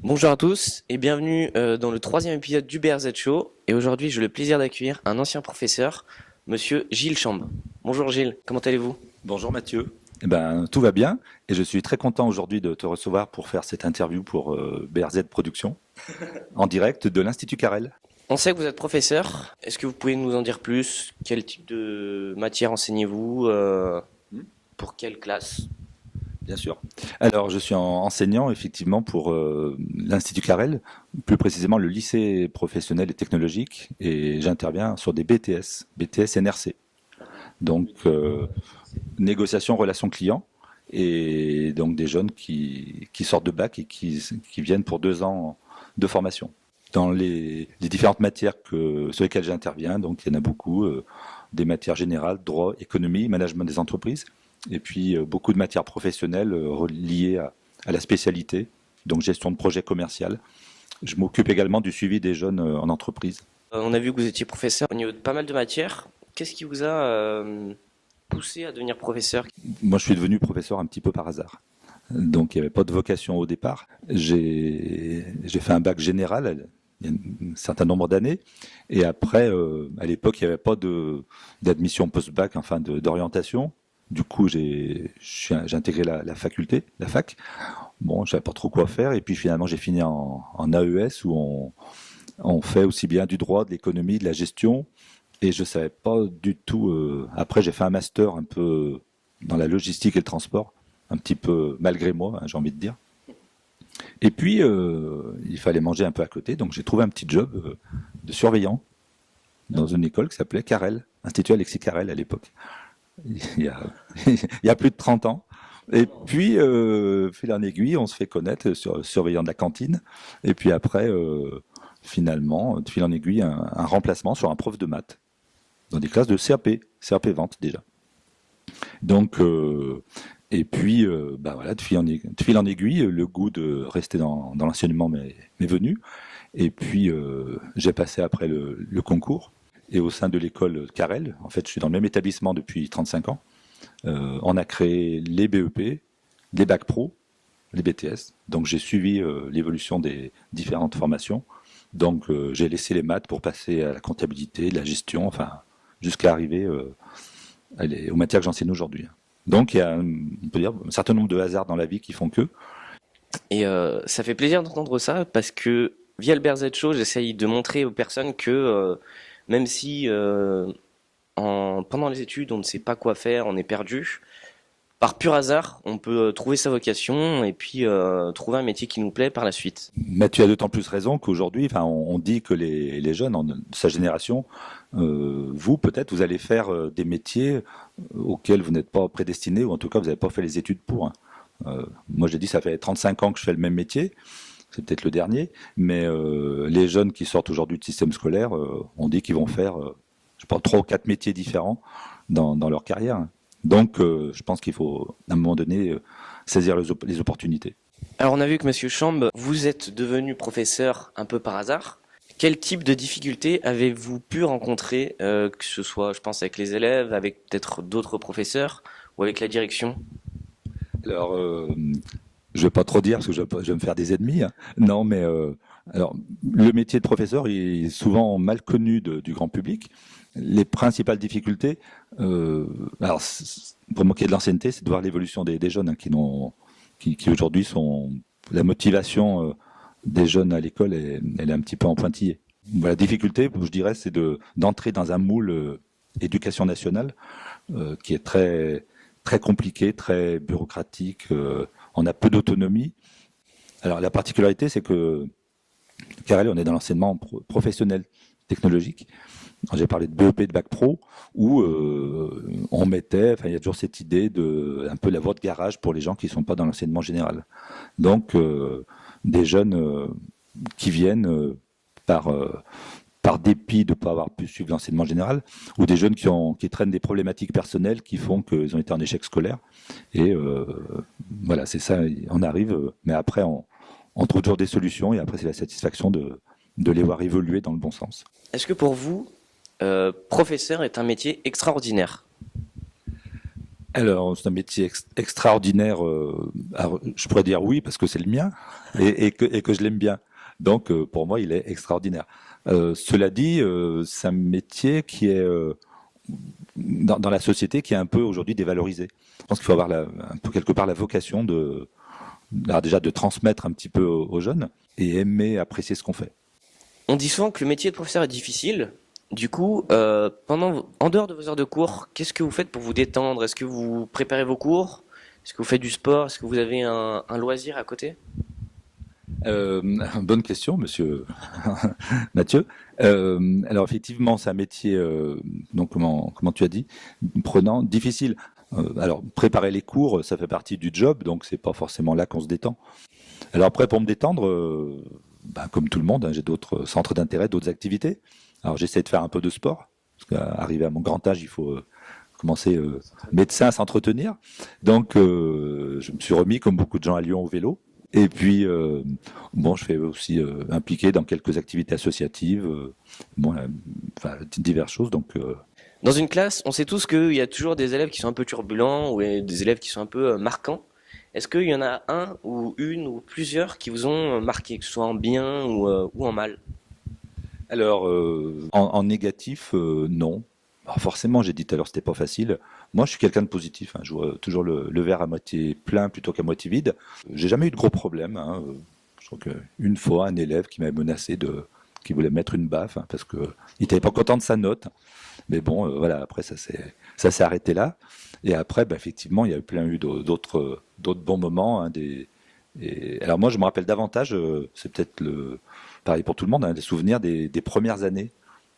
Bonjour à tous et bienvenue dans le troisième épisode du BRZ Show. Et aujourd'hui, j'ai le plaisir d'accueillir un ancien professeur, monsieur Gilles Chambe. Bonjour Gilles, comment allez-vous? Bonjour Mathieu. Tout va bien et je suis très content aujourd'hui de te recevoir pour faire cette interview pour BRZ Productions en direct de l'Institut Carrel. On sait que vous êtes professeur. Est-ce que vous pouvez nous en dire plus? Quel type de matière enseignez-vous? Pour quelle classe? Bien sûr. Alors je suis enseignant effectivement pour l'Institut Carrel, plus précisément le lycée professionnel et technologique, et j'interviens sur des BTS NRC. Donc négociation relations clients, et donc des jeunes qui sortent de bac et qui viennent pour 2 ans de formation. Dans les différentes matières sur lesquelles j'interviens, donc il y en a beaucoup, des matières générales, droit, économie, management des entreprises, et puis beaucoup de matières professionnelles liées à la spécialité, donc gestion de projet commercial. Je m'occupe également du suivi des jeunes en entreprise. On a vu que vous étiez professeur au niveau de pas mal de matières. Qu'est-ce qui vous a poussé à devenir professeur? Moi, je suis devenu professeur un petit peu par hasard. Donc, il n'y avait pas de vocation au départ. J'ai fait un bac général il y a un certain nombre d'années. Et après, à l'époque, il n'y avait pas d'admission post-bac, enfin d'orientation. Du coup, j'ai intégré la faculté, la fac. Bon, je savais pas trop quoi faire. Et puis finalement, j'ai fini en AES où on fait aussi bien du droit, de l'économie, de la gestion. Et je savais pas du tout. Après, j'ai fait un master un peu dans la logistique et le transport, un petit peu malgré moi, hein, j'ai envie de dire. Et puis, il fallait manger un peu à côté, donc j'ai trouvé un petit job de surveillant dans une école qui s'appelait Carrel, Institut Alexis Carrel à l'époque. Il y a plus de 30 ans. Et puis, fil en aiguille, on se fait connaître surveillant de la cantine. Et puis après, finalement, de fil en aiguille, un remplacement sur un prof de maths dans des classes de CAP vente déjà. Donc, et puis, voilà, de fil en aiguille, le goût de rester dans l'enseignement m'est venu. Et puis, j'ai passé après le concours. Et au sein de l'école Carrel, en fait, je suis dans le même établissement depuis 35 ans. On a créé les BEP, les Bac Pro, les BTS. Donc, j'ai suivi l'évolution des différentes formations. Donc, j'ai laissé les maths pour passer à la comptabilité, la gestion, enfin, jusqu'à arriver aux matières que j'enseigne aujourd'hui. Donc, il y a, on peut dire, un certain nombre de hasards dans la vie qui font que. Et ça fait plaisir d'entendre ça parce que via le BRZ Show, j'essaye de montrer aux personnes que même si pendant les études on ne sait pas quoi faire, on est perdu, par pur hasard, on peut trouver sa vocation et puis trouver un métier qui nous plaît par la suite. Mais tu as d'autant plus raison qu'aujourd'hui, enfin, on dit que les jeunes de sa génération, vous peut-être, vous allez faire des métiers auxquels vous n'êtes pas prédestinés, ou en tout cas vous n'avez pas fait les études pour. Moi j'ai dit ça fait 35 ans que je fais le même métier, c'est peut-être le dernier, mais les jeunes qui sortent aujourd'hui du système scolaire, on dit qu'ils vont faire, je pense, 3 ou 4 métiers différents dans leur carrière. Donc je pense qu'il faut à un moment donné saisir les opportunités. Alors on a vu que Monsieur Chambe, vous êtes devenu professeur un peu par hasard. Quel type de difficultés avez-vous pu rencontrer, que ce soit, je pense, avec les élèves, avec peut-être d'autres professeurs ou avec la direction? Alors, je vais pas trop dire parce que je vais me faire des ennemis, hein. Non, mais alors le métier de professeur il est souvent mal connu du grand public. Les principales difficultés, alors pour moquer de l'ancienneté, c'est de voir l'évolution des jeunes hein, qui aujourd'hui sont la motivation des jeunes à l'école, elle est un petit peu en pointillé. La difficulté, je dirais, c'est d'entrer dans un moule éducation nationale qui est très très compliqué, très bureaucratique. On a peu d'autonomie. Alors la particularité, c'est que Carrel, on est dans l'enseignement professionnel technologique. J'ai parlé de BEP, de Bac Pro, où on mettait, enfin il y a toujours cette idée de un peu la voie de garage pour les gens qui ne sont pas dans l'enseignement général. Donc des jeunes qui viennent par dépit de ne pas avoir pu suivre l'enseignement général, ou des jeunes qui traînent des problématiques personnelles qui font qu'ils ont été en échec scolaire. Et voilà, c'est ça, on arrive, mais après on trouve toujours des solutions, et après c'est la satisfaction de les voir évoluer dans le bon sens. Est-ce que pour vous, professeur est un métier extraordinaire? Alors, c'est un métier extraordinaire. Alors, je pourrais dire oui parce que c'est le mien et que je l'aime bien. Donc, pour moi, il est extraordinaire. Cela dit, c'est un métier qui est dans la société qui est un peu aujourd'hui dévalorisé. Je pense qu'il faut avoir un peu quelque part la vocation alors déjà de transmettre un petit peu aux jeunes et aimer apprécier ce qu'on fait. On dit souvent que le métier de professeur est difficile. Du coup, en dehors de vos heures de cours, qu'est-ce que vous faites pour vous détendre? Est-ce que vous préparez vos cours? Est-ce que vous faites du sport? Est-ce que vous avez un loisir à côté? Euh, Bonne question, monsieur Mathieu. Alors effectivement, c'est un métier, donc comment tu as dit, prenant, difficile. Alors préparer les cours, ça fait partie du job, donc c'est pas forcément là qu'on se détend. Alors après, pour me détendre, comme tout le monde, hein, j'ai d'autres centres d'intérêt, d'autres activités. Alors j'essaie de faire un peu de sport, parce qu'arrivé à mon grand âge, il faut commencer médecin à s'entretenir. Donc je me suis remis, comme beaucoup de gens à Lyon, au vélo. Et puis, bon, je fais aussi impliqué dans quelques activités associatives, enfin, diverses choses. Donc, Dans une classe, on sait tous qu'il y a toujours des élèves qui sont un peu turbulents ou des élèves qui sont un peu marquants. Est-ce qu'il y en a un ou une ou plusieurs qui vous ont marqué, que ce soit en bien ou en mal? alors, en négatif, non. Alors, forcément, j'ai dit tout à l'heure, c'était pas facile. Moi, je suis quelqu'un de positif, hein. Je vois toujours le verre à moitié plein plutôt qu'à moitié vide. J'ai jamais eu de gros problèmes, hein. Je crois qu'une fois, un élève qui m'avait menacé qui voulait mettre une baffe, hein, parce que il n'était pas content de sa note. Mais bon, voilà, après, ça s'est arrêté là. Et après, effectivement, il y a eu d'autres bons moments, hein, alors moi, je me rappelle davantage, c'est peut-être pareil pour tout le monde, hein, des souvenirs des premières années.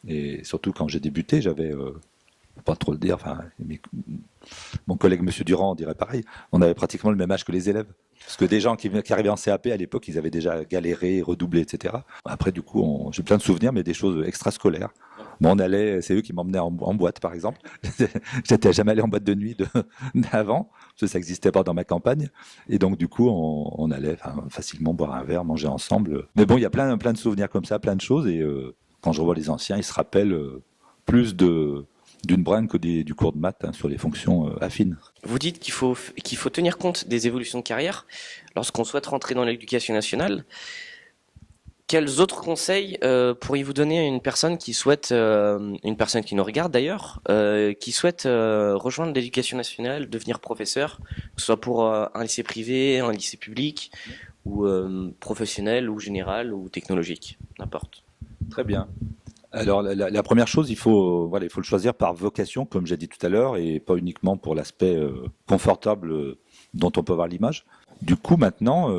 Et surtout quand j'ai débuté, j'avais, faut pas trop le dire, enfin, mon collègue Monsieur Durand dirait pareil, on avait pratiquement le même âge que les élèves. Parce que des gens qui arrivaient en CAP à l'époque, ils avaient déjà galéré, redoublé, etc. Après, du coup, j'ai plein de souvenirs, mais des choses extrascolaires. Bon, c'est eux qui m'emmenaient en boîte, par exemple. J'étais jamais allé en boîte de nuit d'avant, parce que ça n'existait pas dans ma campagne. Et donc, du coup, on allait facilement boire un verre, manger ensemble. Mais bon, il y a plein de souvenirs comme ça, plein de choses. Et quand je revois les anciens, ils se rappellent plus d'une bringue que du cours de maths, hein, sur les fonctions affines. Vous dites qu'il faut tenir compte des évolutions de carrière lorsqu'on souhaite rentrer dans l'éducation nationale. Quels autres conseils pourriez-vous donner à une personne qui nous regarde d'ailleurs, qui souhaite rejoindre l'éducation nationale, devenir professeur, que ce soit pour un lycée privé, un lycée public, ou professionnel, ou général, ou technologique, n'importe. Très bien. Alors la première chose, il faut le choisir par vocation, comme j'ai dit tout à l'heure, et pas uniquement pour l'aspect confortable dont on peut avoir l'image. Du coup, maintenant,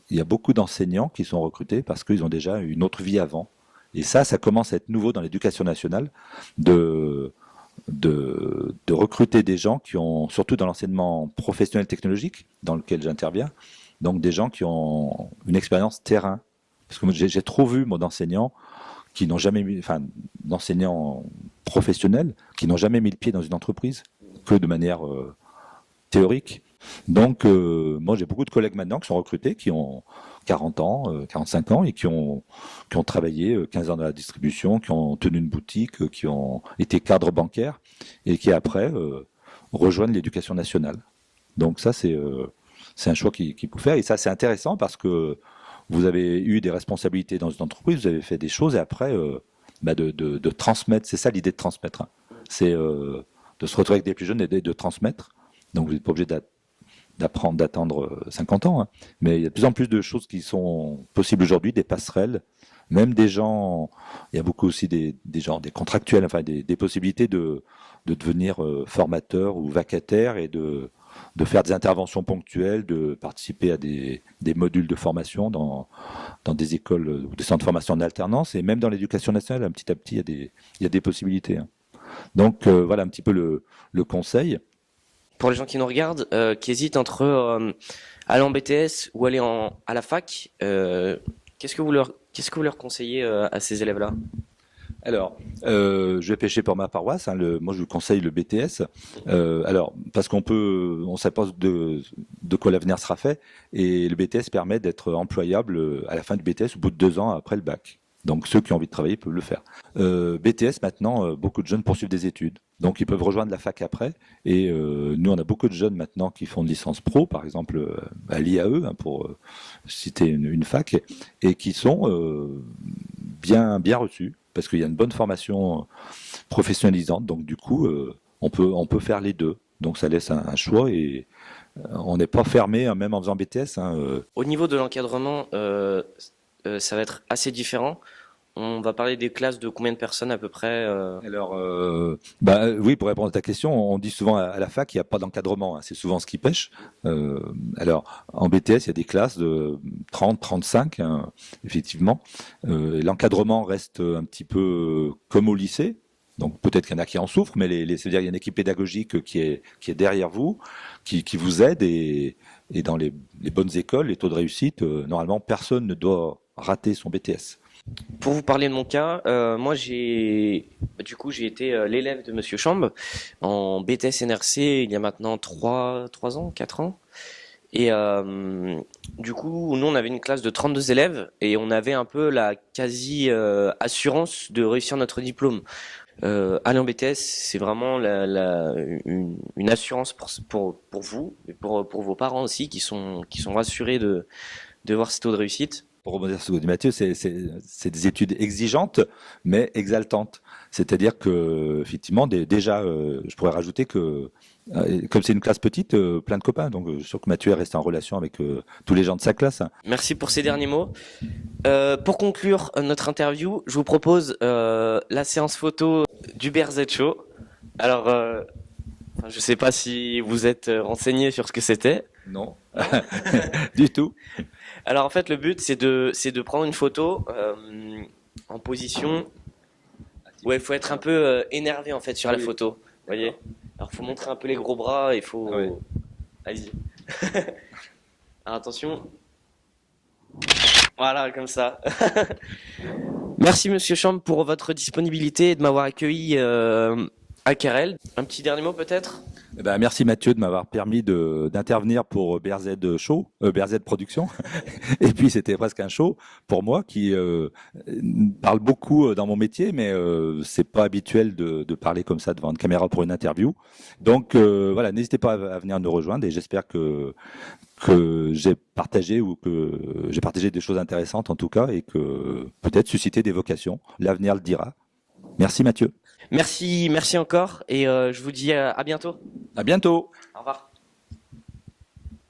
il y a beaucoup d'enseignants qui sont recrutés parce qu'ils ont déjà une autre vie avant. Et ça commence à être nouveau dans l'éducation nationale, de, de recruter des gens qui ont, surtout dans l'enseignement professionnel technologique, dans lequel j'interviens, donc des gens qui ont une expérience terrain. Parce que moi, j'ai trop vu, moi, d'enseignants qui n'ont jamais mis, enfin, d'enseignants professionnels qui n'ont jamais mis le pied dans une entreprise que de manière théorique. Donc, moi, j'ai beaucoup de collègues maintenant qui sont recrutés, qui ont 40 ans, 45 ans, et qui ont travaillé 15 ans dans la distribution, qui ont tenu une boutique, qui ont été cadres bancaires, et qui après rejoignent l'éducation nationale. Donc ça, c'est un choix qu'il faut faire, et ça, c'est intéressant parce que vous avez eu des responsabilités dans une entreprise, vous avez fait des choses, et après, de transmettre, c'est ça l'idée de transmettre, hein. C'est de se retrouver avec des plus jeunes et de transmettre. Donc vous n'êtes pas obligé d'attendre 50 ans, hein. Mais il y a de plus en plus de choses qui sont possibles aujourd'hui, des passerelles, même des gens, il y a beaucoup aussi des gens, des contractuels, enfin des possibilités de devenir formateur ou vacataire et de faire des interventions ponctuelles, de participer à des modules de formation dans des écoles ou des centres de formation en alternance, et même dans l'éducation nationale, petit à petit, il y a des possibilités, hein. Donc voilà un petit peu le conseil. Pour les gens qui nous regardent, qui hésitent entre aller en BTS ou aller à la fac, qu'est-ce que vous leur conseillez à ces élèves-là? Alors, je vais pêcher pour ma paroisse, hein, moi je vous conseille le BTS. Alors, parce on sait pas de quoi l'avenir sera fait, et le BTS permet d'être employable à la fin du BTS, au bout de 2 ans après le bac. Donc ceux qui ont envie de travailler peuvent le faire. BTS maintenant, beaucoup de jeunes poursuivent des études. Donc ils peuvent rejoindre la fac après. Et nous, on a beaucoup de jeunes maintenant qui font de licence pro, par exemple à l'IAE, hein, pour citer une fac, et qui sont bien reçus, parce qu'il y a une bonne formation professionnalisante. Donc du coup, on peut faire les deux. Donc ça laisse un choix et on n'est pas fermé, hein, même en faisant BTS. Hein, Au niveau de l'encadrement, ça va être assez différent. On va parler des classes de combien de personnes à peu près Alors, oui, pour répondre à ta question, on dit souvent à la fac qu'il n'y a pas d'encadrement, hein, c'est souvent ce qui pêche. Alors, en BTS, il y a des classes de 30, 35, hein, effectivement. L'encadrement reste un petit peu comme au lycée. Donc peut-être qu'il y en a qui en souffrent, mais c'est-à-dire il y a une équipe pédagogique qui est derrière vous, qui vous aide et dans les bonnes écoles, les taux de réussite, normalement personne ne doit rater son BTS. Pour vous parler de mon cas, moi j'ai été l'élève de Monsieur Chambe en BTS NRC il y a maintenant 3 ans, 4 ans. Et du coup, nous on avait une classe de 32 élèves et on avait un peu la quasi assurance de réussir notre diplôme. Aller en BTS, c'est vraiment une assurance pour vous et pour vos parents aussi qui sont rassurés de voir ces taux de réussite. Pour rebondir sur ce que dit Mathieu, c'est des études exigeantes, mais exaltantes. C'est-à-dire que, effectivement, déjà, je pourrais rajouter que, comme c'est une classe petite, plein de copains. Donc, je suis sûr que Mathieu est resté en relation avec tous les gens de sa classe. Merci pour ces derniers mots. Pour conclure notre interview, je vous propose la séance photo du BRZ Show. Alors, je ne sais pas si vous êtes renseigné sur ce que c'était. Non, du tout. Alors en fait, le but c'est de prendre une photo en position où il faut être un peu énervé en fait sur la photo. Vous voyez. Alors il faut montrer un peu les gros bras, il faut. Oui. Allez-y. Alors attention. Voilà, comme ça. Merci Monsieur Chambre pour votre disponibilité et de m'avoir accueilli à Carrel. Un petit dernier mot peut-être? Eh ben, merci Mathieu de m'avoir permis d'intervenir pour BRZ Show, BRZ Production. Et puis c'était presque un show pour moi qui parle beaucoup dans mon métier, mais c'est pas habituel de parler comme ça devant une caméra pour une interview. Donc voilà, n'hésitez pas à venir nous rejoindre et j'espère que j'ai partagé des choses intéressantes en tout cas et que peut-être susciter des vocations. L'avenir le dira. Merci Mathieu. Merci encore et je vous dis à bientôt. À bientôt. Au revoir.